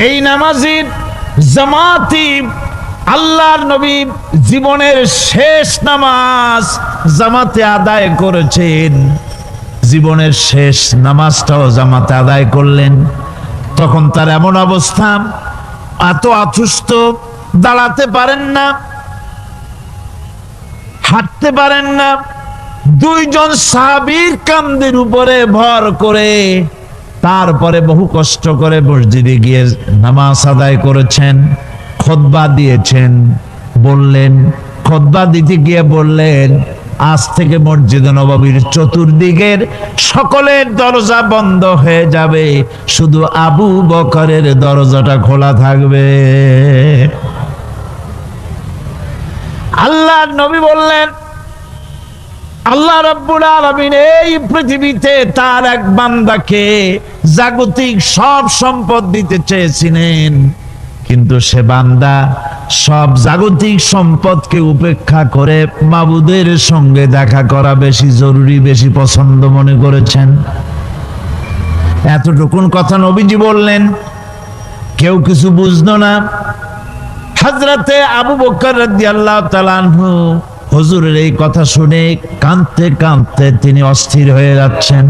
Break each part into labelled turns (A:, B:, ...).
A: এই নামাজির জামাতি আল্লাহর নবী জীবনের শেষ নামাজ জামাতে আদায় করেছেন। জীবনের শেষ নামাজটাও জামাতে আদায় করলেন। তখন তার এমন অবস্থা, এত অসুস্থ, দাঁড়াতে পারেন না, হাঁটতে পারেন না। দুইজন সাহাবীর কাঁধের উপরে ভর করে তারপরে বহু কষ্ট করে মসজিদে গিয়ে নামাজ আদায় করেছেন। খুতবা দিয়েছেন, বললেন, খুতবা দিতে গিয়ে বললেন, আজ থেকে মসজিদ নববীর চতুর্দিকের সকলের দরজা বন্ধ হয়ে যাবে, শুধু আবু বকরের দরজাটা খোলা থাকবে। আল্লাহর নবী বললেন, আল্লাহ রাব্বুল আলামিন এই পৃথিবীতে তার এক বান্দাকে জাগতিক সব সম্পদ দিতে চেয়েছিলেন, কিন্তু সে বান্দা সব জাগতিক সম্পদকে উপেক্ষা করে মাবুদের সঙ্গে দেখা করা বেশি জরুরি, বেশি পছন্দ মনে করেছেন। এতটুকুন কথা নবীজি বললেন, কেউ কিছু বুঝলো না। হযরতে আবু বকর রাদিয়াল্লাহু তাআলা আনহু হুজুরের এই কথা শুনে কাঁদতে কাঁদতে তিনি অস্থির হয়ে যাচ্ছেন।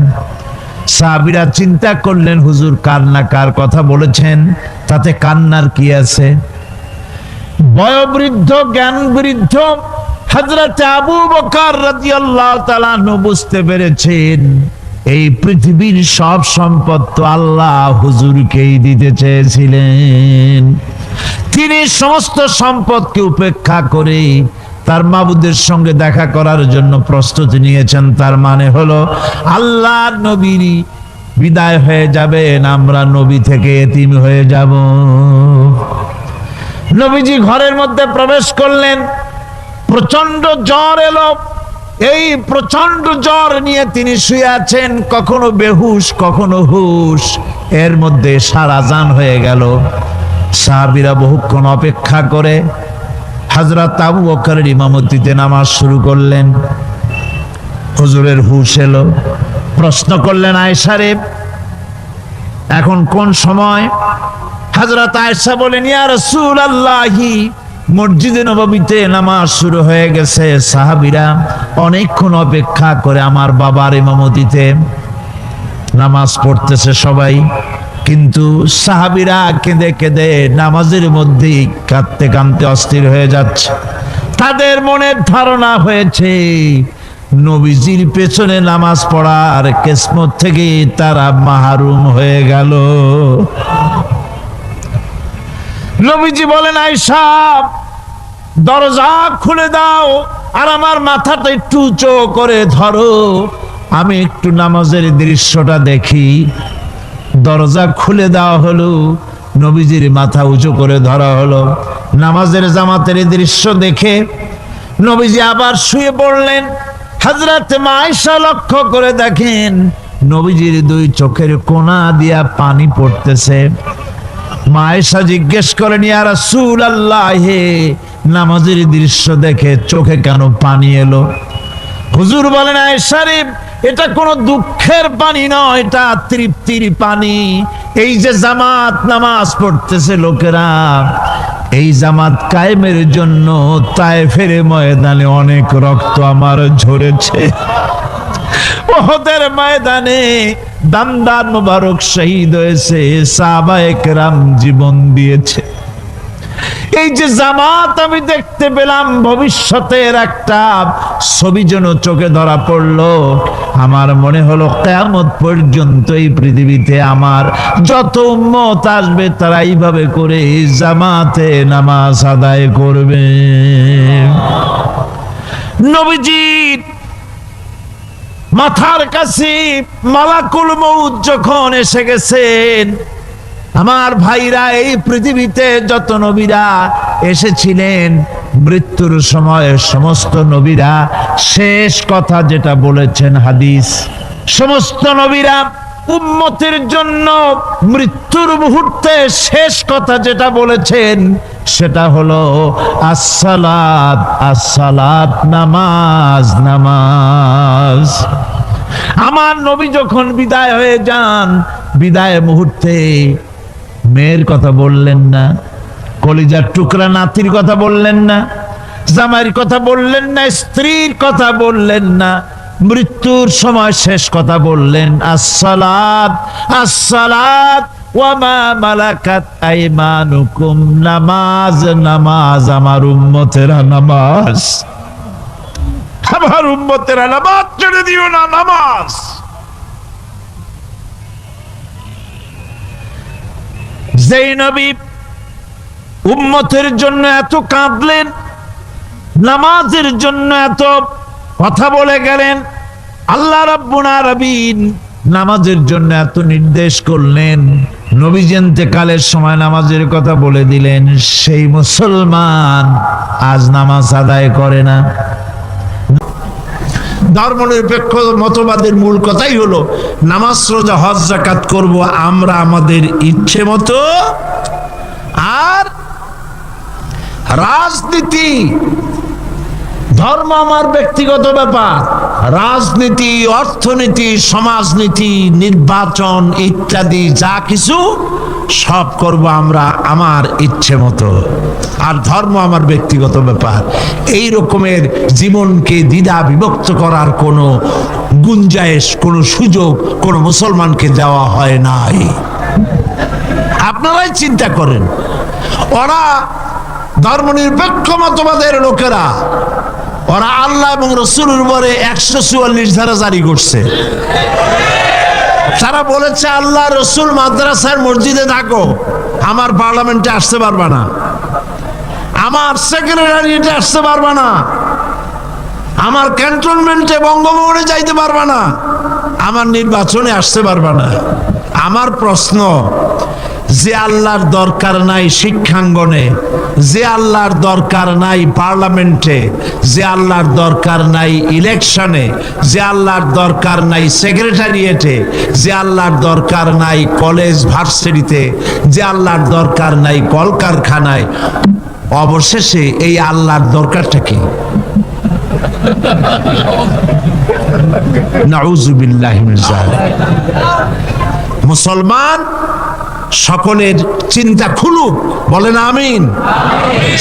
A: সাহাবীরা চিন্তা করলেন, হুজুর কান্না কার কথা বলেছেন, তাতে কান্নার কি আছে? বয়োবৃদ্ধ, জ্ঞান বৃদ্ধ হযরতে আবু বকর রাদিয়াল্লাহু তাআলা আনহু বুঝতে পেরেছেন এই পৃথিবীর সব সম্পদ তো আল্লাহ হুজুরকেই দিতে চেয়েছিলেন। তিনি সমস্ত সম্পদকে উপেক্ষা করে তার মাবুদের সঙ্গে দেখা করার জন্য প্রস্তুতি নিয়েছেন। তার মানে হলো আল্লাহর নবী বিদায় হয়ে যাবেন, আমরা নবী থেকে এতিম হয়ে যাব। নবীজি ঘরের মধ্যে প্রবেশ করলেন, প্রচন্ড জ্বর এলো। এই প্রচন্ড জ্বর নিয়ে তিনি শুয়ে আছেন, কখনো বেহুশ কখনো হুশ। এর মধ্যে সারা আযান হয়ে গেল। সাহাবীরা বহুক্ষণ অপেক্ষা করে হযরত আবু বকরের ইমামতিতে নামাজ শুরু করলেন। হুজুরের হুশ এলো, প্রশ্ন করলেন, আয়েশা রে, এখন কোন সময়? হযরত আয়েশা বলেন, ইয়া রাসূলুল্লাহি, মসজিদে নববীতে নামাজ শুরু হয়ে গেছে। সাহাবীরা অনেকক্ষণ অপেক্ষা করে আমার বাবার ইমামতিতে নামাজ পড়তেছে সবাই, কিন্তু সাহাবীরা কেঁদে কেঁদে নামাজের মধ্যেই কাঁদতে কাঁদতে অস্থির হয়ে যাচ্ছে। তাদের মনের ধারণা হয়েছে নবীজির পেছনে নামাজ পড়ার কিসমত থেকে তারা মাহরুম হয়ে গেল। নবীজি বলেন, আয়েশা দরজা খুলে দাও আর আমার মাথাটা একটু উঁচু করে ধরো, আমি একটু নামাজের দৃশ্যটা দেখি। দরজা খুলে দেওয়া হলো, নবীজির মাথা উঁচু করে ধরা হলো। নামাজের জামাতের দৃশ্য দেখে নবীজি আবার শুয়ে পড়লেন। হযরত আয়েশা লক্ষ্য করে দেখেন নবীজির দুই চোখের কোনা দিয়া পানি পড়তেছে। আয়েশা জিজ্ঞেস করেন, ইয়া রাসূলুল্লাহ, নামাজের দৃশ্য দেখে চোখে কেন পানি এলো? হুজুর বলেন, আয়েশা রে, এটা কোনো দুঃখের পানি নয়, এটা তৃপ্তির পানি। এই যে জামাত নামাজ পড়তেছে লোকেরা, এই জামাত কায়েমের জন্য তায়েফের ময়দানে অনেক রক্ত আমার ঝরেছে। উহুদের ময়দানে দামদার মুবারক শহীদ হয়েছে, সাহাবায়ে কেরাম জীবন দিয়েছে। এই যে জামাত আমি দেখতে পেলাম, ভবিষ্যতের একটা ছবি যেন চোখে ধরা পড়লো। আমার মনে হলো কিয়ামত পর্যন্ত এই পৃথিবীতে আমার যত উম্মত আসবে তারা এইভাবে করে জামাতে নামাজ আদায় করবে। নবীজির মাথার কাছে মালাকুল মউত যখন এসে গেছেন, আমার ভাইরা, এই পৃথিবীতে যত নবীরা এসেছিলেন মৃত্যুর সময় সমস্ত নবীরা শেষ কথা যেটা বলেছেন, হাদিস, সমস্ত নবীরা উম্মতের জন্য মৃত্যুর মুহূর্তে শেষ কথা যেটা বলেছেন সেটা হলো আসসালাত, আসসালাত, নামাজ, নামাজ। আমার নবী যখন বিদায় হয়ে যান, বিদায় মুহূর্তে মেয়ের কথা বললেন না, কলিজার টুকরা নাতির কথা বললেন না, জামাইয়ের কথা বললেন না, স্ত্রীর কথা বললেন না, মৃত্যুর সময় শেষ কথা বললেন আসসালাত আসসালাত ওয়া মা মালাকাত আইমানুকুম, নামাজ নামাজ, আমার উম্মতেরা নামাজ, আমার উম্মতেরা নামাজ ছেড়ে দিও না, নামাজ। যেই নবী উম্মতের জন্য এত কাঁদলেন, নামাজের জন্য এত কথা বলে গেলেন, আল্লাহ রাব্বুল আলামিন নামাজের জন্য এত নির্দেশ করলেন, নবীজি ইন্তেকালের সময় নামাজের কথা বলে দিলেন, সেই মুসলমান আজ নামাজ আদায় করে না। ধর্মনিরপেক্ষ মতবাদের মূল কথাই হলো নামাজ, রোজা, হজ, যাকাত করব আমরা আমাদের ইচ্ছে মতো, আর রাজনীতি, ধর্ম আমার ব্যক্তিগত ব্যাপার, রাজনীতি, অর্থনীতি, সমাজনীতি, নির্বাচন ইত্যাদি যা কিছু সব করব আমরা আমার ইচ্ছে মতো, আর ধর্ম আমার ব্যক্তিগত ব্যাপার। এই রকমের জীবনকে দ্বিধা বিভক্ত করার কোনো গুঞ্জাইশ, কোনো সুযোগ কোনো মুসলমানকে দেওয়া হয় নাই। আপনারাই চিন্তা করেন, ওরা ধর্মনিরপেক্ষ মতবাদের লোকেরা, ওরা আল্লাহ এবং রসুলের উপরে 144 ধারা জারি করছে। তারা বলেছে আল্লাহ রসুল মাদ্রাসার মসজিদে থাকো, আমার পার্লামেন্টে আসতে পারবা না, আমার সেক্রেটারিয়েটে আসতে পারবা না, আমার ক্যান্টনমেন্টে বঙ্গভবনে যাইতে পারবা না, আমার নির্বাচনে আসতে পারবা না। আমার প্রশ্ন, যে আল্লাহর দরকার নাই শিক্ষাঙ্গনে, যে আল্লাহর দরকার নাই পার্লামেন্টে, যে আল্লাহর দরকার নাই ইলেকশনে, যে আল্লাহর দরকার নাই সেক্রেটারিয়েটে, যে আল্লাহর দরকার নাই কলেজ ভার্সিটিতে, যে আল্লাহর দরকার নাই কলকারখানায়, অবশেষে এই আল্লাহর দরকারটা কি? নাউযুবিল্লাহি মিন যালিক। মুসলমান সকলের চিন্তা খুলুক, বলেন আমিন।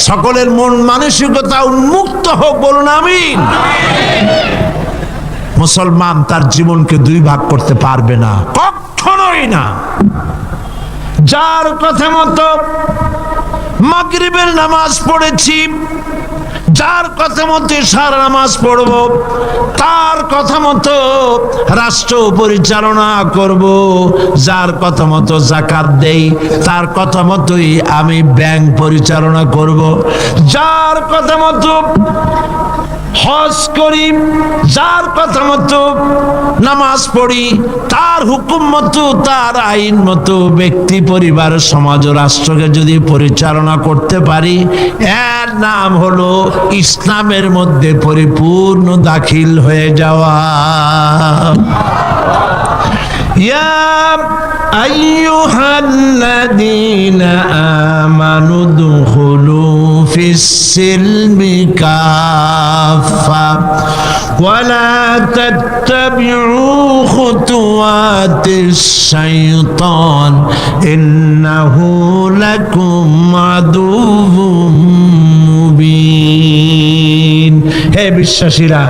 A: সকলের মন মানসিকতা উন্মুক্ত হোক, বলুন আমিন। মুসলমান তার জীবনকে দুই ভাগ করতে পারবে না, কখনোই না। যার কথা মতো মাগরিবের নামাজ পড়েছি, যার কথা মতো সারা নামাজ পড়ব, তার কথা মতো রাষ্ট্র পরিচালনা করব, যার কথা মতো যাকাত দেই তার কথা মতোই আমি ব্যাংক পরিচালনা করব, যার কথা মতো হজ করি, যার কথা মতো নামাজ পড়ি, তার হুকুম মতো, তার আইন মতো ব্যক্তি, পরিবার, সমাজ ও রাষ্ট্রকে যদি পরিচালনা করতে পারি, এর নাম হলো ইসলামের মধ্যে পরিপূর্ণ দাখিল হয়ে যাওয়া। ইয়া আইয়ুহাল্লাযীনা আমানু দুখুলু ফিস-সিলমি কাফা ওয়া লা তাত্তাবিউ খুতুওয়াতিশ শাইতান ইন্নাহু লাকুম আদুউম মুবিন। হে বিশ্বাসীরা,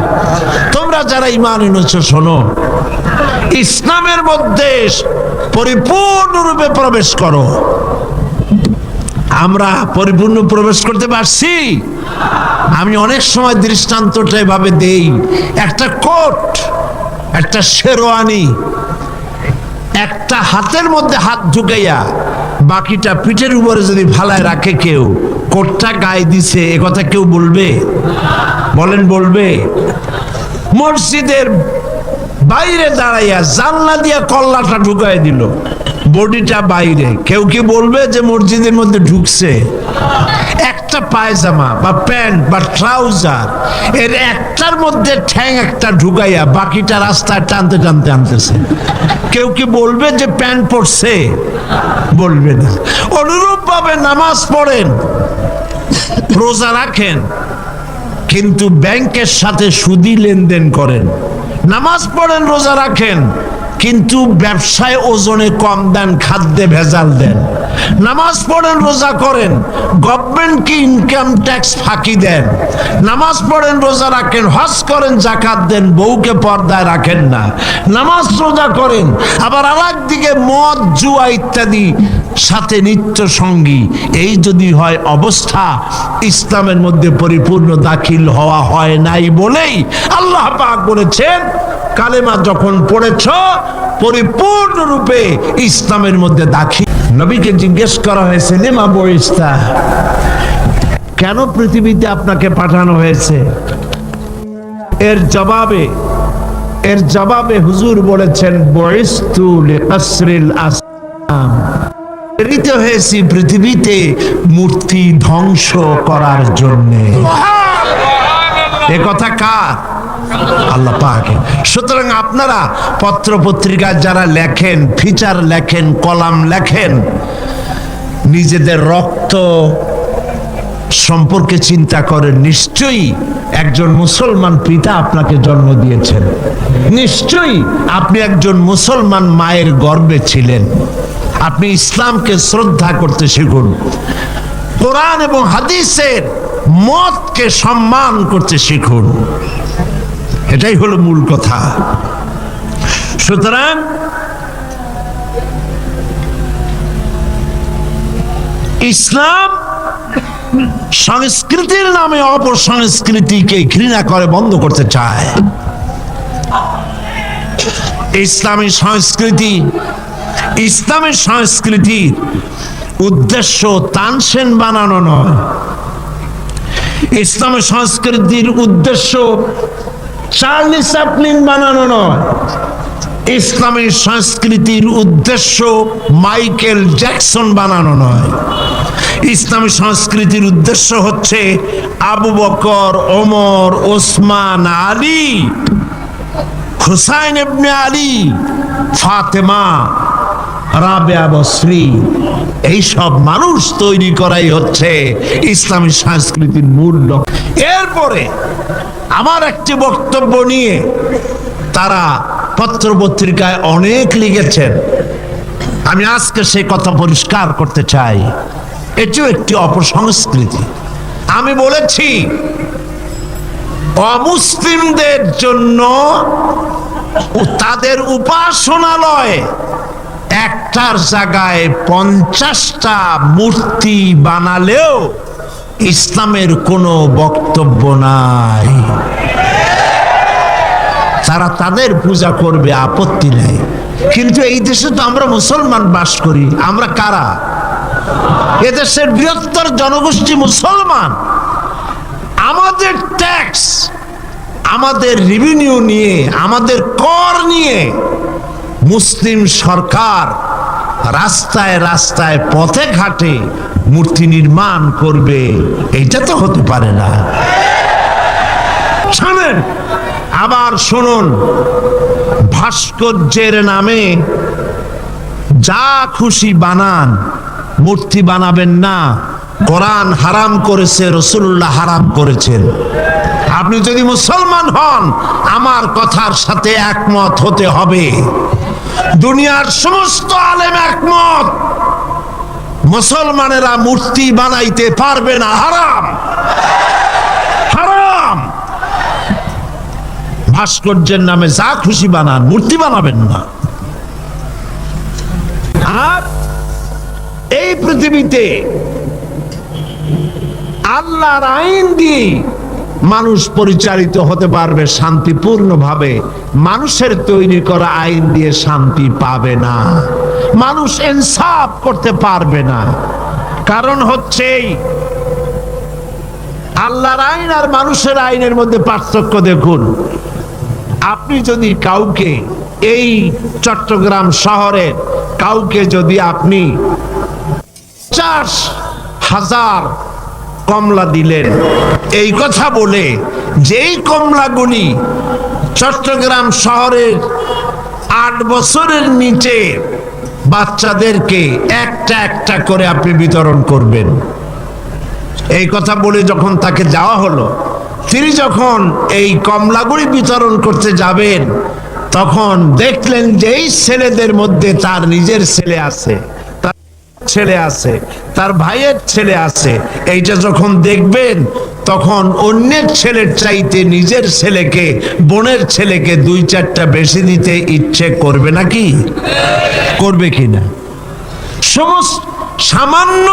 A: তোমরা যারা ঈমান এনেছো শোনো, ইসলামের মধ্যে পরিপূর্ণরূপে প্রবেশ করো। আমরা পরিপূর্ণ প্রবেশ করতে পারছি? আমি অনেক সময় দৃষ্টান্তটা এভাবে দেই, একটা কোট, একটা শেরওয়ানি, একটা হাতের মধ্যে হাত ঢুকাইয়া বাকিটা পিঠের উপরে যদি ভালায় রাখে কেউ, কোটটা গায়ে দিছে এ কথা কেউ বলবে? বলেন বলবে? মসজিদের বাইরে দাঁড়াইয়া জানলা দিয়া কল্লাটা ঢুকাই দিল, বডিটা বাইরে, কেউ কি বলবে যে মসজিদের মধ্যে ঢুকছে? একটা পায়জামা বা প্যান্ট বা ট্রাউজার এর একটার মধ্যে ঠ্যাং একটা ঢুকাইয়া বাকিটা রাস্তায় টানতে টানতে আনতেছে, কেউ কি বলবে যে প্যান্ট পরছে? বলবে না। অনুরূপ ভাবে নামাজ পড়েন, রোজা রাখেন, কিন্তু ব্যাংকের সাথে সুদি লেনদেন করেন। নামাজ পড়েন, রোজা রাখেন, কিন্তু ব্যবসায় ওজনে কম দেন, খাদ্যে ভেজাল দেন। নামাজ পড়েন, রোজা করেন, গভর্নমেন্টকে ইনকাম ট্যাক্স ফাঁকি দেন। নামাজ পড়েন, রোজা রাখেন, হজ করেন, জাকাত দেন, বউকে পর্দায় রাখেন না। নামাজ রোজা করেন, আবার আরেক দিকে মদ, জুয়া ইত্যাদি সাথে নিত্য সঙ্গী। এই যদি হয় অবস্থা, ইসলামের মধ্যে পরিপূর্ণ দাখিল হওয়া হয় নাই বলেই আল্লাহ পাক বলেছেন, কালেমা যখন পড়েছ পরিপূর্ণরূপে ইসলামের মধ্যে দাখিল। নবীকে জিজ্ঞেস করা হয়েছে, লিমা বুইস্তা, কেন পৃথিবীতে আপনাকে পাঠানো হয়েছে? এর জবাবে হুজুর বলেছেন, বুইস্তু লিকাসরিল আসনাম, প্রেরিত হয়েছি পৃথিবীতে মূর্তি ধ্বংস করার জন্য। এ কথা কার? আল্লাহ পাকের। সুতরাং আপনারা পত্র পত্রিকায় যারা লেখেন, ফিচার লেখেন, কলাম লেখেন, নিজেদের রক্ত সম্পর্কে চিন্তা করেন। নিশ্চয়ই একজন মুসলমান পিতা আপনাকে জন্ম দিয়েছেন, নিশ্চয়ই আপনি একজন মুসলমান মায়ের গর্ভে ছিলেন। আপনি ইসলামকে শ্রদ্ধা করতে শিখুন, কোরআন এবং হাদিসের মতকে সম্মান করতে শিখুন। এটাই হলো মূল কথা। সুতরাং ইসলাম সংস্কৃতির নামে অপসংস্কৃতিকে ঘৃণা করে বন্ধ করতে চায়। ইসলামী সংস্কৃতির উদ্দেশ্য তানসেন বানানো নয়। ইসলামী সংস্কৃতির উদ্দেশ্য চার্লি চ্যাপলিন বানানো নয়। ইসলামী সংস্কৃতির উদ্দেশ্য মাইকেল জ্যাকসন বানানো নয়। ইসলামী সংস্কৃতির উদ্দেশ্য হচ্ছে আবু বকর, ওমর, ওসমান, আলী, হুসাইন ইবনে আলী, ফাতেমা, রাবেয়া বসরি, এই সব মানুষ তৈরি করাই হচ্ছে ইসলামী সংস্কৃতির মূল লক্ষ্য। এরপরে আমার একটি বক্তব্য নিয়ে তারা পত্র পত্রিকায় অনেক লিখেছেন, আমি আজকে সেই কথা পরিষ্কার করতে চাই। এটিও একটি অপসংস্কৃতি। আমি বলেছি, অমুসলিমদের জন্য তাদের উপাসনালয় একটার জায়গায় 50টা মূর্তি বানালেও ইসলামের কোনো বক্তব্য নাই। তারা তাদের পূজা করবে, আপত্তি নেই। কিন্তু এই দেশে তো আমরা মুসলমান বাস করি। আমরা কারা? এদেশের বৃহত্তর জনগোষ্ঠী মুসলমান। আমাদের ট্যাক্স, আমাদের রেভিনিউ নিয়ে, আমাদের কর নিয়ে মুসলিম সরকার রাস্তায় রাস্তায়, পথে ঘাটে মূর্তি নির্মাণ করবে, এইটা তো হতে পারে না। শোনেন, আবার শুনুন, ভাস্কর্যের নামে যা খুশি বানান, মূর্তি বানাবেন না। কোরআন হারাম করেছে, রাসূলুল্লাহ হারাম করেছেন। আপনি যদি মুসলমান হন, আমার কথার সাথে একমত হতে হবে। দুনিয়ার সমস্ত আলেম একমত, মুসলমানেরা মূর্তি বানাইতে পারবে না, হারাম, হারাম। ভাস্কর্যের নামে যা খুশি বানান, মূর্তি বানাবেন না। আর এই পৃথিবীতে আল্লাহর আইন দিয়ে মানুষ পরিচালিত হতে পারবে শান্তিপূর্ণভাবে। মানুষের তৈরি করা আইন দিয়ে শান্তি পাবে না, মানুষ ইনসাফ করতে পারবে না। কারণ হচ্ছে আল্লাহর আইন আর মানুষের আইনের মধ্যে পার্থক্য দেখুন। আপনি যদি কাউকে, এই চট্টগ্রাম শহরের কাউকে যদি আপনি 50,000 কমলা দিলেন, এই কথা বলে যেই কমলাগুলি চট্টগ্রাম শহরের 8 বছরের নিচে বাচ্চাদেরকে একটা একটা করে আপনি বিতরণ করবেন, এই কথা বলে যখন তাকে যাওয়া হলো, তিনি যখন এই কমলাগুলি বিতরণ করতে যাবেন, তখন দেখলেন যে এই ছেলেদের মধ্যে তার নিজের ছেলে আছে, তার ছেলে আছে, তার ভাইয়ের ছেলে আছে। এইটা যখন দেখবেন তখন অন্যের ছেলের চাইতে নিজের ছেলেকে, বোনের ছেলেকে 2-4টা বেশি দিতে ইচ্ছে করবে নাকি? করবে কিনা? সমস্ত সামান্য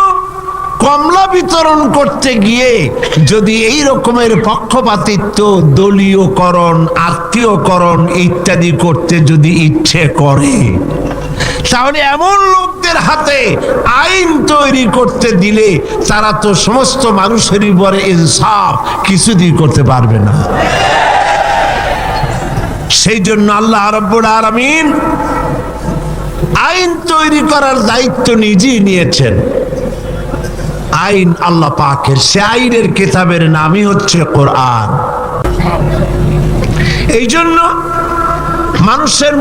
A: কমলা বিতরণ করতে গিয়ে যদি এই রকমের পক্ষপাতিত্ব, দলীয়করণ, আত্মীয়করণ ইত্যাদি করতে যদি ইচ্ছে করে, তাহলে এমন লোকদের হাতে আইন তৈরি করতে দিলে তারা তো সমস্ত মানুষের উপরে ইনসাফ কিছুদিন করতে পারবে না। সেই জন্য আল্লাহ রাব্বুল আলামিন আইন তৈরি করার দায়িত্ব নিজেই নিয়েছেন। আইন আল্লাহ পাকের, সে আইনের কিতাবের নামই হচ্ছে কোরআন। এই জন্য মানুষের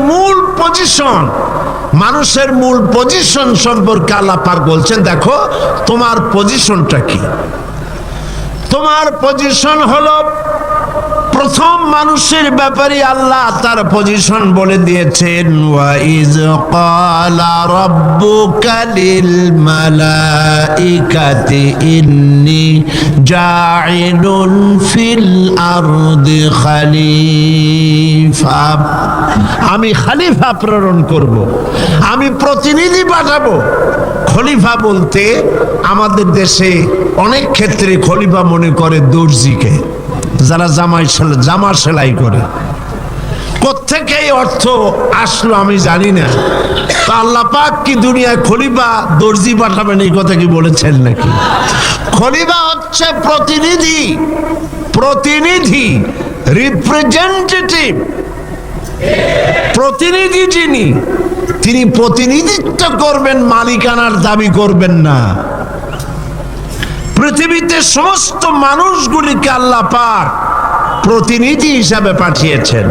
A: মূল পজিশন সম্পর্কে আল্লাহ পাক বলছেন, দেখো তোমার পজিশনটা কি। তোমার পজিশন হলো, প্রথম মানুষের ব্যাপারে আল্লাহ তার পজিশন বলে দিয়েছেন, ওয়া ইজ ক্বালা রাব্বুকা লিল মালাইকাতি ইন্নী জাইলুন ফিল আরদি খলিফা। আমি খলিফা প্রেরণ করব, আমি প্রতিনিধি পাঠাবো। খলিফা বলতে আমাদের দেশে অনেক ক্ষেত্রে খলিফা মনে করে দর্জিকে, যারা জামা সেলাই করে। কোত্থেকে এই অর্থ আসলো আমি জানি না। তো আল্লাহ পাক কি দুনিয়ায় খলিফা দর্জি পাঠাবেন এই কথা কি বলেছেন নাকি? খলিফা হচ্ছে প্রতিনিধি, রিপ্রেজেন্টেটিভ। প্রতিনিধি তিনি প্রতিনিধিত্ব করবেন, মালিকানার দাবি করবেন না। পৃথিবীতে সমস্ত মানুষগুলিকে আল্লাহ পাক প্রতিনিধি হিসাবে পাঠিয়েছেন,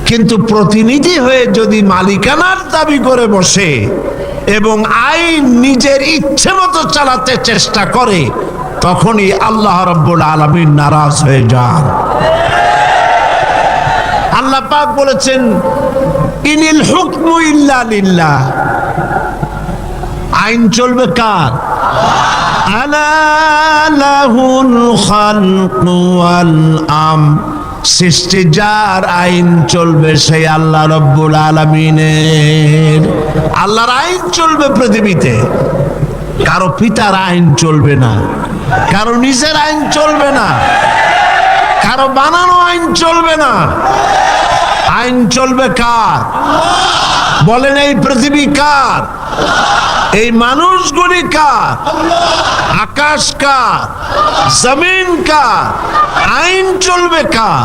A: কিন্তু প্রতিনিধি হয়ে যদি মালিকানার দাবি করে বসে এবং আইন নিজের ইচ্ছে মতো চালাতে চেষ্টা করে, তখনই আল্লাহ রাব্বুল আলামিন নারাজ হয়ে যান। আল্লাহ পাক বলেছেন, ইনিল হুকমু ইল্লা লিল্লাহ। আইন চলবে কার? আলা লাহুল খালকু ওয়াল আমর। সৃষ্টি যার, আইন চলবে সেই আল্লাহ রাব্বুল আলামিনের। আল্লাহর আইন চলবে পৃথিবীতে। কারো পিতার আইন চলবে না, কারো নিজের আইন চলবে না, কারো বানানো আইন চলবে না। আইন চলবে কার? বলেন, এই পৃথিবী কার? এই মানুষগুলি কার? আকাশ কার? জমিন কার? আইন চলবে কার?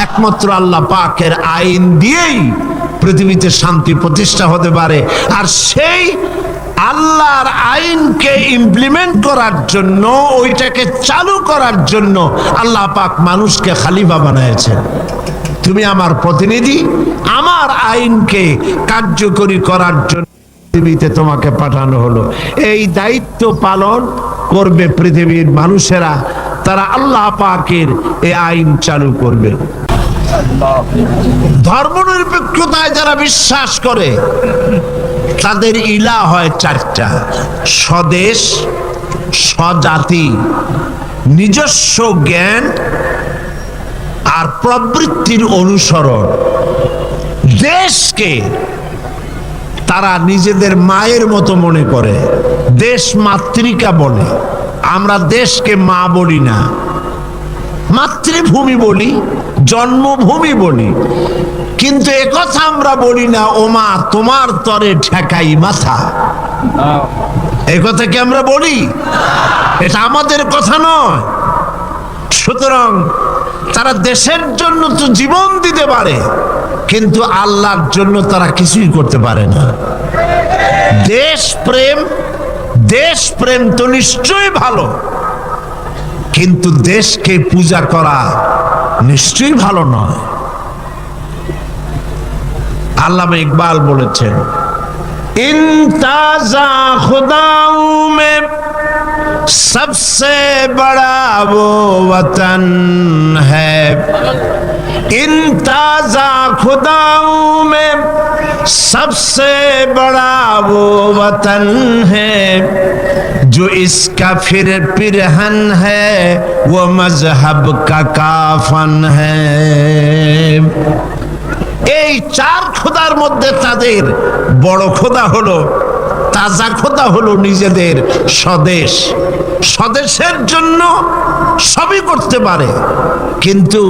A: একমাত্র আল্লাহ পাকের আইন দিয়েই পৃথিবীতে শান্তি প্রতিষ্ঠা হতে পারে। আর সেই আল্লাহর আইনকে ইমপ্লিমেন্ট করার জন্য, ওইটাকে চালু করার জন্য আল্লাহ পাক মানুষকে খলিফা বানিয়েছেন। তুমি আমার প্রতিনিধি, আমার আইনকে কার্যকরী করার জন্য পৃথিবীতে তোমাকে পাঠানো হলো। এই দায়িত্ব পালন করবে পৃথিবীর মানুষেরা, তারা আল্লাহ পাকের এই আইন চালু করবে। ধর্মনিরপেক্ষতায় যারা বিশ্বাস করে তাদের ইলাহ হয় 4টা: স্বদেশ, স্বজাতি, নিজস্ব জ্ঞান আর প্রবৃত্তির অনুসরণ। দেশকে তারা নিজেদের মায়ের মতো মনে করে, দেশ মাতৃকা বলে। আমরা দেশকে মা বলি না, মাতৃভূমি বলি, জন্মভূমি বলি। কিন্তু একথা আমরা বলি না, ও মা তোমার তরে ঠেকাই মাথা। এই কথা কি আমরা বলি? এটা আমাদের কথা নয়। সুতরাং তারা দেশের জন্য তো জীবন দিতে পারে, কিন্তু আল্লাহর জন্য তারা কিছুই করতে পারে না। দেশপ্রেম তো নিশ্চয়ই ভালো, কিন্তু দেশকে পূজা করা নিশ্চয়ই ভালো নয়। আল্লামা ইকবাল বলেছেন, ইন্তাজা খুদাও মে सबसे बड़ा वो वतन है इन ताजा खुदाओं में सबसे बड़ा वो वतन है जो इसका फिर पिरहन है वो मजहब का काफन है। এই চার খোদার মধ্যে তাদের বড় খোদা হলো, তাজা খোদা হলো নিজেদের স্বদেশ। স্বদেশের জন্য সবই করতে পারে, কিন্তু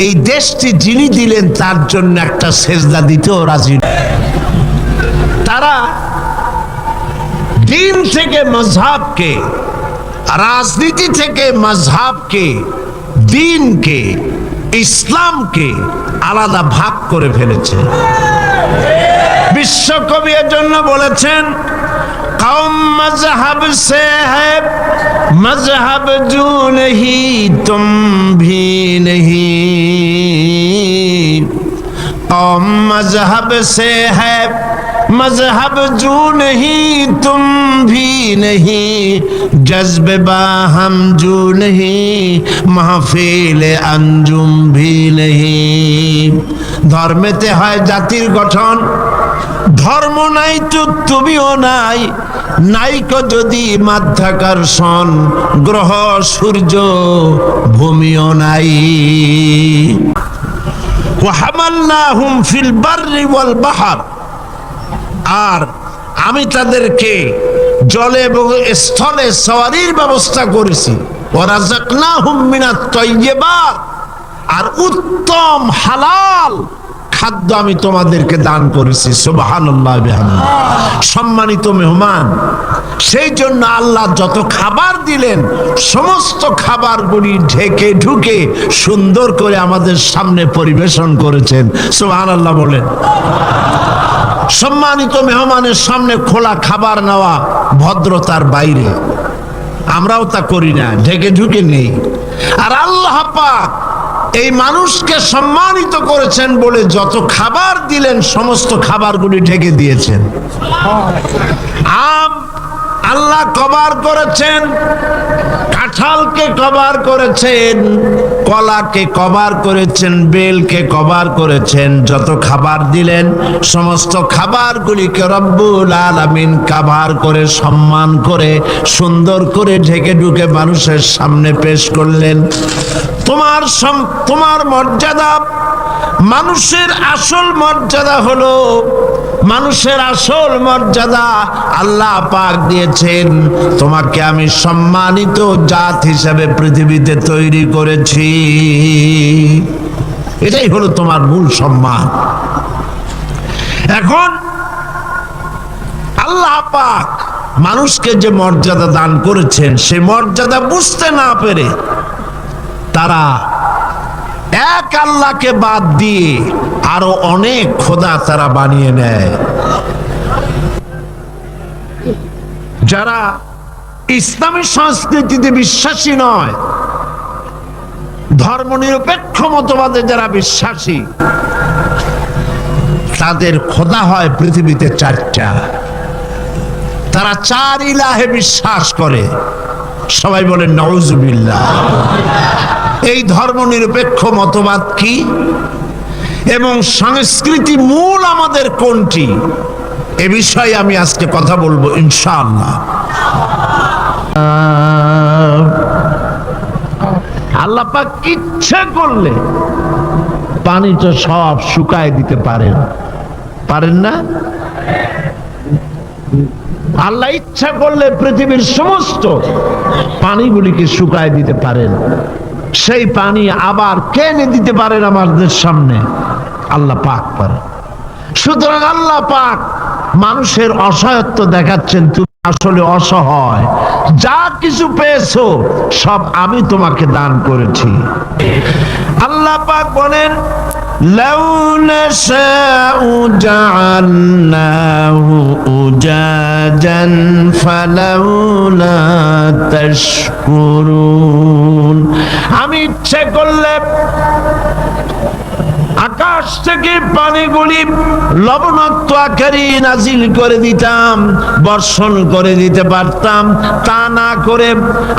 A: এই দেশটি যিনি দিলেন তার জন্য একটা সেজদা দিতেও রাজি নয়। তারা দিন থেকে মজহাবকে, রাজনীতি থেকে মজহাবকে, দিনকে, ইসলামকে আলাদা ভাগ করে ফেলেছে। বিশ্বকবি এর জন্য বলেছেন, কওম মজহব সে হ্যায় মজহব জু নহি তুম ভি নহি, কওম মজহব সে হ্যায় मजहब जू नहीं तुम भी नहीं, जज्ब बाहम जू नहीं महफिल अंजुम भी नहीं। ধর্মেতে হয় জাতির গঠন, ধর্ম নাই তো তুমিও নাই, নাইকো যদি মাধ্যাকর্ষণ, গ্রহ সূর্য ভূমিও নাই। ওয়া হামালনাহুম ফিল বাররি ওয়াল বাহর, আর আমি তাদেরকে জলে এবং স্থলে সওয়ারির ব্যবস্থা করেছি। ওয়ারাযাকনাহুম মিনাত তাইয়্যিবাত, আর উত্তম হালাল খাদ্য আমি তোমাদেরকে দান করেছি। সুবহানাল্লাহ বিহামদিহি। সম্মানিত মেহমান, সেই জন্য আল্লাহ যত খাবার দিলেন সমস্ত খাবারগুলি ঢেকে ঢুকে সুন্দর করে আমাদের সামনে পরিবেশন করেছেন। সুবহানাল্লাহ বলেন। সম্মানিত মেহমানের সামনে খোলা খাবার নেওয়া ভদ্রতার বাইরে, আমরাও তা করি না, ঢেকে ঢুকে নেই। আর আল্লাহ পাক এই মানুষকে সম্মানিত করেছেন বলে যত খাবার দিলেন সমস্ত খাবারগুলি ঢেকে দিয়েছেন। আম আল্লাহ কভার করেছেন, কাঁঠালকে কভার করেছেন, কলাকে কভার করেছেন, বেলকে কভার করেছেন। যত খাবার দিলেন সমস্ত খাবারগুলিকে রব্বুল আলামিন কভার করে, সম্মান করে, সুন্দর করে ঢেকে ঢুকে মানুষের সামনে পেশ করলেন। তোমার মর্যাদা, মানুষের আসল মর্যাদা হলো, মানুষের আসল মর্যাদা আল্লাহ পাক দিয়েছেন, তোমাকে আমি সম্মানিত জাত হিসেবে পৃথিবীতে তৈরি করেছি। এটাই হলো তোমার মূল সম্মান। এখন আল্লাহ পাক মানুষকে যে মর্যাদা দান করেছেন সে মর্যাদা বুঝতে না পেরে তারা এক আল্লাহকে বাদ দিয়ে আরো অনেক খোদা তারা বানিয়ে নেয়। যারা ইসলামী সংস্কৃতিতে বিশ্বাসী নয়, ধর্মনিরপেক্ষ মতবাদে যারা বিশ্বাসী, তাদের খোদা হয় পৃথিবীতে চারটা। তারা চার ইলাহে বিশ্বাস করে। সবাই বলেন নাউজুবিল্লাহ। এই ধর্মনিরপেক্ষ মতবাদ কি এবং সংস্কৃতি মূল আমাদের কোনটি, এ বিষয়ে আমি আজকে কথা বলবো ইনশাআল্লাহ। আল্লাহ পাক ইচ্ছা করলে পানি তো সব শুকায় দিতে পারেন, পারেন না? আল্লাহ ইচ্ছা করলে পৃথিবীর সমস্ত পানিগুলিকে শুকায় দিতে পারেন। সেই পানি আবার কে এনে দিতে পারেন আমাদের সামনে? আল্লাহ পাক পারেন। সুতরাং আল্লাহ পাক মানুষের অসহায়ত্ব দেখাচ্ছেন, তুমি আসলে অসহায়, যা কিছু পেয়েছো সব আমি তোমাকে দান করেছি। আল্লাহ পাক বলেন, লাউ নাশাউ জাআলনাহু উজাজান ফালাউলা তাশকুরুন। আমি ইচ্ছে করলে আকাশ আকাশ থেকে পানিগুলি লবণাক্ত আকারে নাজিল করে দিতাম, বর্ষণ করে দিতে পারতাম। তা না করে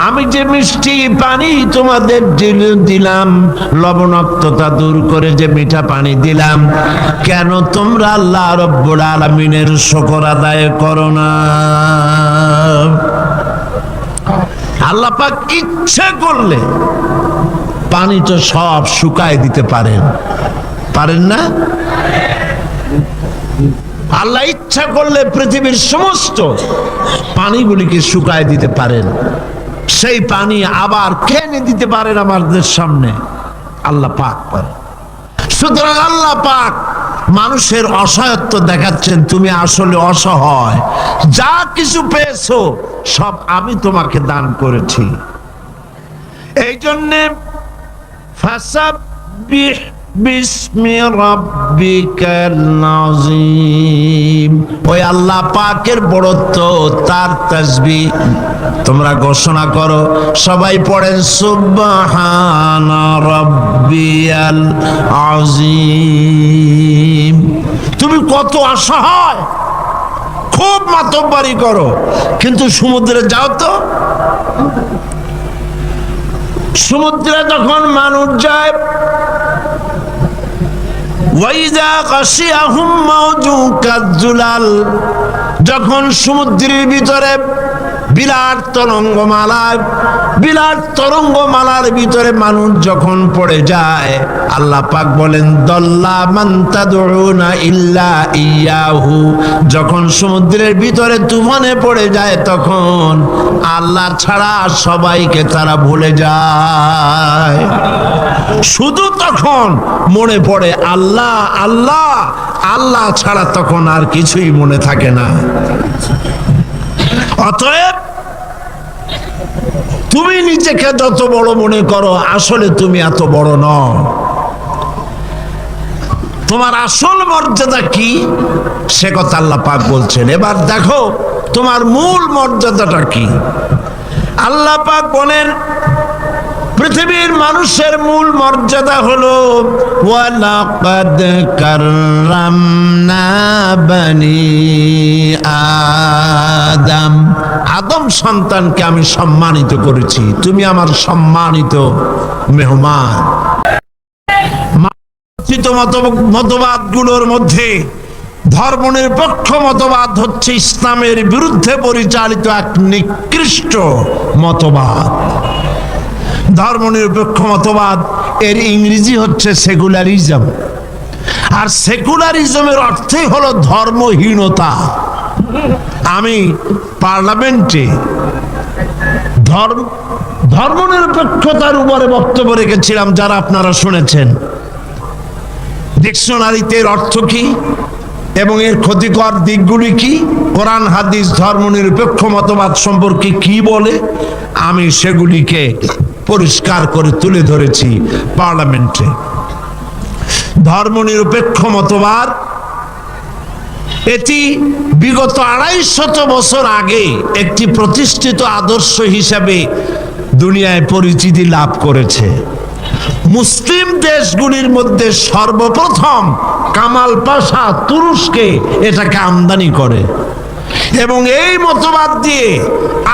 A: আমি যে মিষ্টি পানি তোমাদের দিলাম, লবণাক্ততা দূর করে যে মিঠা পানি দিলাম, কেন তোমরা আল্লাহ রব্বুল আলামিনের শুকর আদায় করো না? আল্লাহ পাক ইচ্ছে করলে পানি তো সব শুকায় দিতে পারেন, পারেন না? আল্লাহ ইচ্ছা করলে পৃথিবীর সমস্ত পানিগুলিকে শুকায় দিতে পারেন, সেই পানি আবার খেয়ে দিতে পারেন আমাদের সামনে। আল্লাহ পাক পারেন। সুতরাং আল্লাহ পাক মানুষের অসহায়ত্ব দেখাচ্ছেন, তুমি আসলে অসহায়, যা কিছু পেয়েছো সব আমি তোমাকে দান করেছি। এই জন্যে ফাসাব্বিহ বিসমি রাব্বিকাল আযীম, ওই আল্লাহ পাকের বড়ত্ব, তার তাসবিহ তোমরা ঘোষণা করো। সবাই পড়েন সুবহানা রাব্বিয়াল আযীম। তুমি কত অসহায়, খুব মাতব্বরি করো, কিন্তু সমুদ্রে যাও তো। সমুদ্রে যখন মানুষ যায়, ওয়াইজা গাশিয়াহুম মাওজুন কাযুলাল, যখন সমুদ্রের ভিতরে বিরাট তরঙ্গমালার ভিতরে মানুষ যখন পড়ে যায়, আল্লাহ পাক বলেন দল্লা মান তাদউনা ইল্লা ইয়াহু, যখন সমুদ্রের ভিতরে তুফানে পড়ে যায় তখন আল্লাহ ছাড়া সবাইকে তারা ভুলে যায়। শুধু তখন মনে পড়ে আল্লাহ আল্লাহ, আল্লাহ ছাড়া তখন আর কিছুই মনে থাকে না। অতএব তুমি নিজেকে যত বড় মনে করো, আসলে তুমি এত বড় নও। তোমার আসল মর্যাদা কি সে কথা আল্লাহ পাক বলছেন। এবার দেখো তোমার মূল মর্যাদাটা কি। আল্লাহ পাক বলেন পৃথিবীর মানুষের মূল মর্যাদা হলো ওয়ালাকাদ কাররামনা বানি আদম, আদম সন্তানকে আমি সম্মানিত করেছি, তুমি আমার সম্মানিত মেহমান। মতবাদগুলোর মধ্যে ধর্মনিরপেক্ষ মতবাদ হচ্ছে ইসলামের বিরুদ্ধে পরিচালিত এক নিকৃষ্ট মতবাদ। ধর্মনিরপেক্ষ মতবাদ এর ইংরেজি হচ্ছে সেকুলারিজম, আর সেকুলারিজমের অর্থই হলো ধর্মহীনতা। আমি পার্লামেন্টে ধর্মনিরপেক্ষতার উপরে বক্তব্য রেখেছিলাম, যারা আপনারা শুনেছেন। ডিকশনারিতে এর অর্থ কি এবং এর ক্ষতিকর দিকগুলি কি, কোরআন হাদিস ধর্মনিরপেক্ষ মতবাদ সম্পর্কে কি বলে, আমি সেগুলিকে পরিষ্কার করে তুলে ধরেছি পার্লামেন্টে। ধর্মনিরপেক্ষ মতবাদ এটি বিগত ২৫০ বছর আগে একটি প্রতিষ্ঠিত আদর্শ হিসাবে দুনিয়ায় পরিচিতি লাভ করেছে। মুসলিম দেশগুলির মধ্যে সর্বপ্রথম কামাল পাশা তুরস্কে এটাকে আমদানি করে এবং এই মতবাদ দিয়ে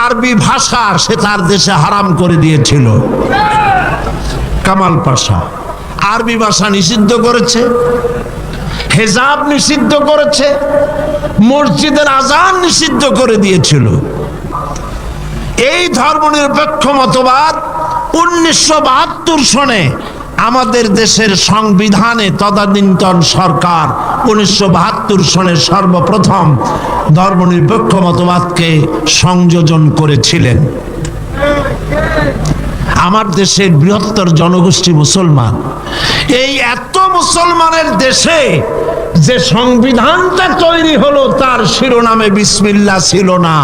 A: আরবি ভাষা সে তার দেশে হারাম করে দিয়েছিল। কামাল পাশা আরবি ভাষা নিষিদ্ধ করেছে, হেজাব নিষিদ্ধ করেছে, মসজিদের আজান নিষিদ্ধ করে দিয়েছিল। এই ধর্মনিরপেক্ষ মতবাদ 1972 সনে আমাদের দেশের সংবিধানে তদানীন্তন সরকার 1972 সনে সর্বপ্রথম ধর্মনিরপেক্ষ মতবাদকে সংযোজন করেছিলেন। আমার দেশের বৃহত্তর জনগোষ্ঠী মুসলমান, এই এত মুসলমানের দেশে যে সংবিধানটা তৈরি হলো তার শিরোনামে বিসমিল্লাহ ছিল না।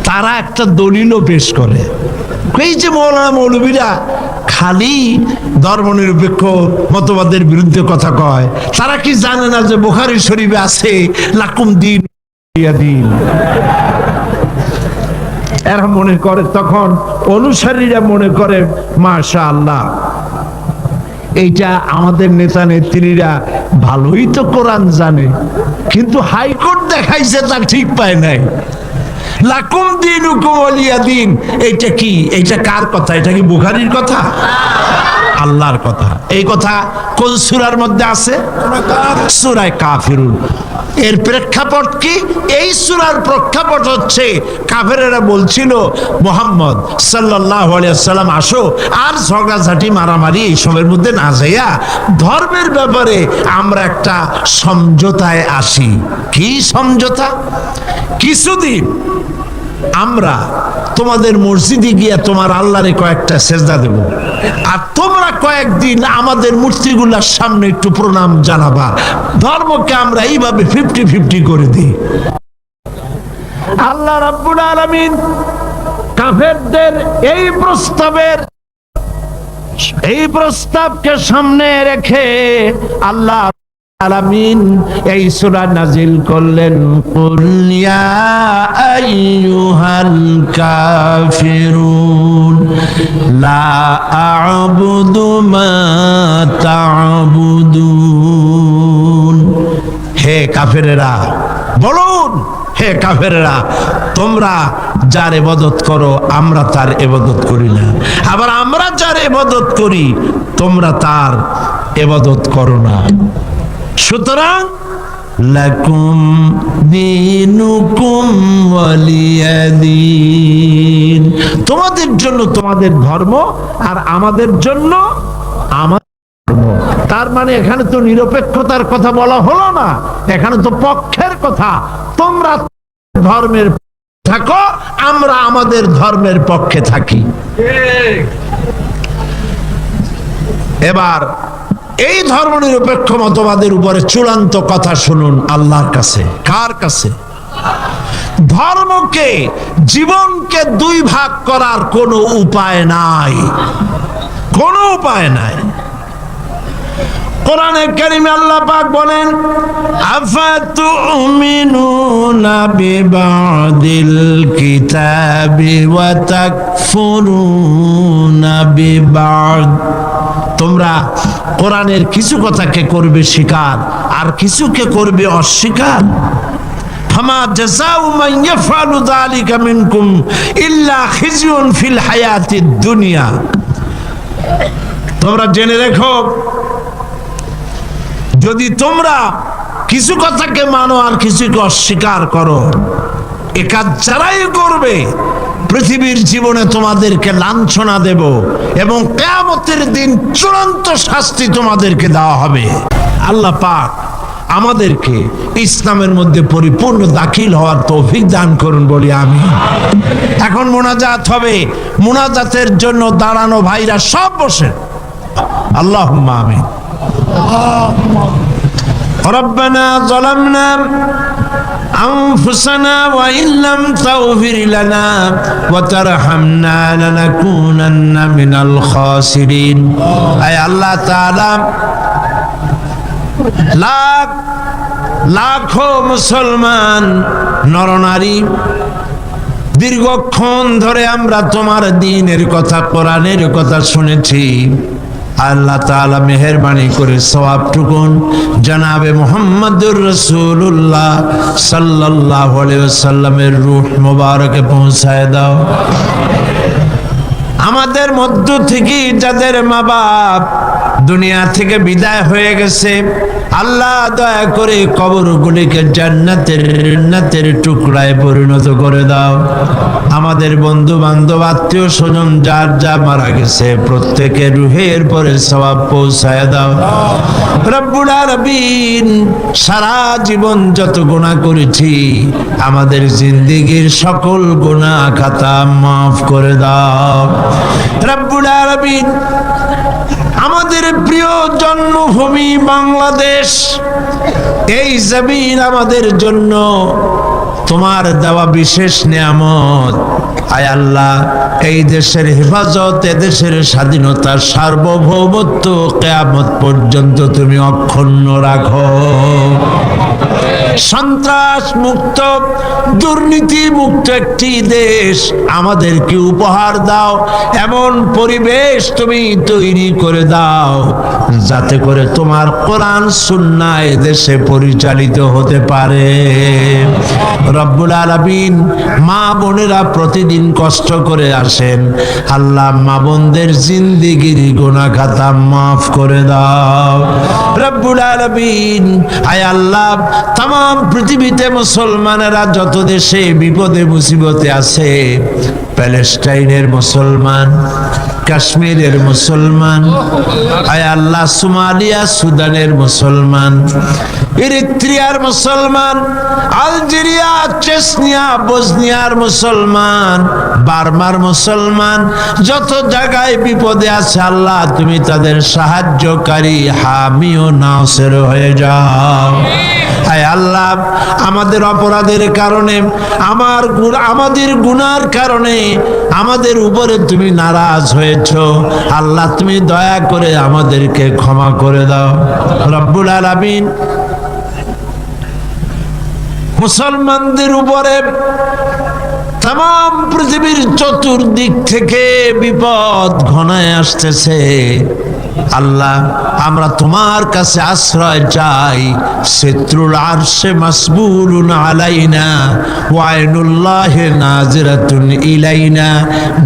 A: তারা একটা দলিলও পেশ করে, এই যে মৌলানা মৌলবীরা খালি ধর্মনিরপেক্ষ মতবাদের বিরুদ্ধে কথা কয়, তারা কি জানে না যে বুখারী শরীফে আছে লাকুম দিন দিন। এরা মনে করে, তখন অনুসারীরা মনে করে মাশাআল্লাহ এইটা আমাদের নেতা নেত্রীরা ভালোই তো কোরআন জানে, কিন্তু হাইকোর্ট দেখাইছে তা ঠিক পায় নাই। লাকুম দিনুকুম ওয়ালিয়া দিন, এইটা কি? এইটা কার কথা? এটা কি বুখারীর কথা? আল্লাহর কথা। এই কথা কোন সূরার মধ্যে আছে? সূরা কাফিরুন। এর প্রেক্ষাপট কি? এই সূরার প্রেক্ষাপট হচ্ছে কাফেরেরা বলছিল মুহাম্মদ সাল্লাল্লাহু আলাইহি ওয়াসাল্লাম আসো, আর ঝগড়াঝাটি মারামারি এইসবের মধ্যে না যাইয়া ধর্মের ব্যাপারে আমরা একটা সমঝোতায় আসি। কি সমঝোতা? কিছুদিন আমরা তোমাদের মসজিদে গিয়া তোমার আল্লাহরে কয়েকটা সেজদা দেব, আর তোমরা কয়েকদিন আমাদের মূর্তিগুলার সামনে একটু প্রণাম জানাবা। ধর্মকে আমরা এইভাবে 50-50 করে দিই। আল্লাহ রাব্বুল আলামিন কাফেরদের এই প্রস্তাবকে সামনে রেখে আল্লাহ আলামিন এই সূরা নাজিল করলেন, কুল ইয়া আইয়ুহাল কাফিরুন লা আ'বুদু মা তা'বুদুন। হে কাফেরেরা বলুন, হে কাফেরেরা তোমরা যার ইবাদত করো আমরা তার ইবাদত করি না, আবার আমরা যার ইবাদত করি তোমরা তার ইবাদত করো না। সুতরাং লাকুম দীনুকুম ওয়ালিয়া দীন, তোমাদের জন্য তোমাদের ধর্ম আর আমাদের জন্য আমার ধর্ম। তার মানে এখানে তো নিরপেক্ষতার কথা বলা হলো না, এখানে তো পক্ষের কথা। তোমরা ধর্মের থাকো, আমরা আমাদের ধর্মের পক্ষে থাকি। এবার এই ধর্মনিরপেক্ষ মতবাদের উপরে চূড়ান্ত কথা শুনুন আল্লাহর কাছে। কার কাছে? ধর্মকে, জীবনকে দুই ভাগ করার কোনো উপায় নাই, কোনো উপায় নাই। কোরআনে কারিমে আল্লাহ পাক বলেন, আফাতুমিনুনা বিবাদিল কিতাবি ওয়া তাকফুরুনা বিবাদ। তোমরা কোরআনের কিছু কথাকে করবে স্বীকার আর কিছুকে করবে অস্বীকার। ফামা জাযাউ মান ইয়াফআলু যালিকা মিনকুম ইল্লা খিজয়ুন ফিল হায়াতিদ দুনিয়া। তোমরা জেনে রেখো, যদি তোমরা কিছু কথাকে মানো আর কিছুকে অস্বীকার করো, এ কাজ যারাই করবে পৃথিবীর জীবনে তোমাদেরকে লাঞ্ছনা দেব এবং কিয়ামতের দিন চূড়ান্ত শাস্তি তোমাদেরকে দেওয়া হবে। আল্লাহ পাক আমাদেরকে ইসলামের মধ্যে পরিপূর্ণ দাখিল হওয়ার তৌফিক দান করুন বলি আমিন। এখন মুনাজাত হবে, মুনাজাতের জন্য দাঁড়ানো ভাইরা সব বসেন। আল্লাহুম্মা আমিন। রব্বানা যালামনা أنفسنا وإن لم تغفر لنا وترحمنا لنكونن من الخاسرين। أي الله تعالى লাখো মুসলমান নরনারী দীর্ঘক্ষণ ধরে আমরা তোমার দ্বীনের কথা, কোরআনের কথা শুনেছি। আল্লাহ তাআলা মেহেরবানি করে সওয়াবটুকুন জনাবে মুহাম্মদুর রাসূলুল্লাহ সাল্লাল্লাহু আলাইহি ওয়াসাল্লামের রূহ মুবারকে পৌঁছায় দাও। আমাদের মধ্য থেকে যাদের মা বাপ দুনিয়া থেকে বিদায় হয়ে গেছে, আল্লাহ দয়া করে কবরগুলিকে জান্নাতের টুকরায় পরিণত করে দাও। আমাদের বন্ধু বান্ধব আত্মীয় স্বজন যার যা মারা গেছে প্রত্যেকের রুহের পরে সওয়াব পৌঁছায় দাও। রব্বুল আলামিন সারা জীবন যত গুনাহ করেছি আমাদের জিন্দেগীর সকল গুনাহ খাতা মাফ করে দাও। রব্বুল আলামিন আমাদের প্রিয় জন্মভূমি বাংলাদেশ, এই জমিন আমাদের জন্য তোমার দেওয়া বিশেষ নিয়ামত। আয় আল্লাহ, এই দেশের হেফাজত, এদেশের স্বাধীনতা, সার্বভৌমত্ব কিয়ামত পর্যন্ত তুমি অক্ষুণ্ণ রাখো। সন্ত্রাস মুক্ত, দুর্নীতি মুক্ত একটি দেশ আমাদেরকে উপহার দাও। এমন পরিবেশ তুমি তৈরি করে দাও যাতে করে তোমার কোরআন সুন্নাহ দেশে পরিচালিত হতে পারে। রব্বুল আলামিন, মা বোনেরা প্রতিদিন কষ্ট করে আসেন, আল্লাহ মা বোনদের জিন্দেগির গুনাহ খাতা মাফ করে দাও। রব্বুল আলামিন, আয় আল্লাহ, তাম পৃথিবীতে মুসলমানেরা যত দেশে বিপদে মুসিবতে আছে, প্যালেস্টাইনের মুসলমান, কাশ্মীরের মুসলমান, আয় আল্লাহ, সোমালিয়া সুদানের মুসলমান, ইরিত্রিয়ার মুসলমান, আলজেরিয়া, চেচনিয়া, বসনিয়ার মুসলমান, বার্মার মুসলমান, যত জায়গায় বিপদে আছে আল্লাহ তুমি তাদের সাহায্যকারী, হামি ও নাসির হয়ে যাও। আয় আল্লাহ, আমাদের অপরাধের কারণে, আমাদের গুনার কারণে আমাদের উপরে তুমি নারাজ হয়েছ, আল্লাহ তুমি দয়া করে আমাদেরকে ক্ষমা করে দাও। রব্বুল আলামিন, মুসলমানদের উপরে তাম পৃথিবীর চতুর্দিক থেকে বিপদ ঘনায় আসতেছে, আল্লাহ আমরা তোমার কাছে আশ্রয় চাই। সিত্রুল আরশে মাসবুলুন আলাইনা ওয়া আইনুল্লাহি নাজিরাতুন ইলাইনা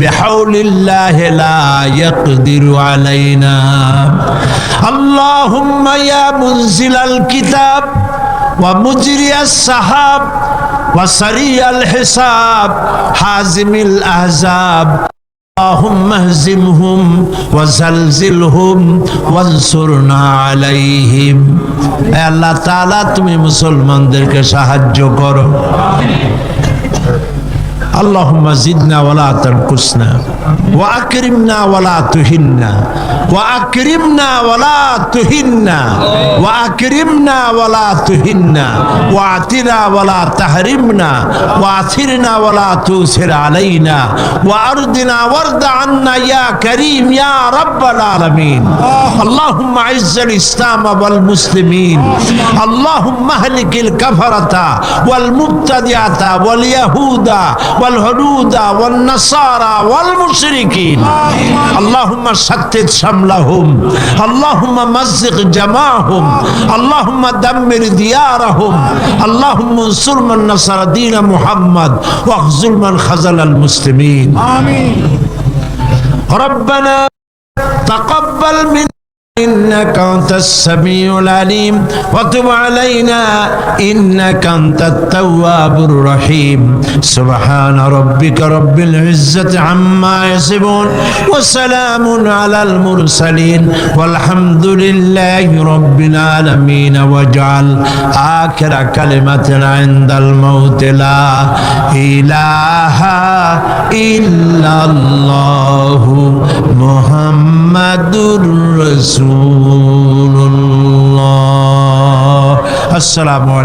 A: বিহাউলিল্লাহি লা ইয়াকদিরু আলাইনা। আল্লাহুম্মা ইয়া মুনজিলাল কিতাব ওয়া মুজরিয়াস সাহাব ওয়া সারিয়াল হিসাব হাজিমিল আহজাব اللهم اهزمهم وزلزلهم وانصرنا عليهم। اے اللہ تعالی তুমি মুসলমানদেরকে সাহায্য করো। اللهم زدنا ولا تنقصنا واكرمنا ولا تهنا واكرمنا ولا تهنا واكرمنا ولا تهنا واعطنا ولا تحرمنا واثرنا ولا تؤثر علينا وارضنا وارض عنا يا كريم يا رب العالمين। اللهم اعز الاسلام والمسلمين، اللهم اهلك الكفرة والمبتدعة واليهود والهنود والنصارى والمشركين، اللهم شتت شملهم، اللهم مزق جماعهم، اللهم دمر ديارهم، اللهم انصر من نصر دين محمد واخذل من خذل المسلمين آمين۔ ربنا تقبل منا إنك أنت السميع العليم وتب علينا إنك أنت التواب الرحيم۔ سبحان ربك رب العزة عما يصفون وسلام على المرسلين والحمد لله رب العالمين۔ واجعل آخر كلمتنا عند الموت لا إله إلا الله محمد رسول الله। السلام عليكم।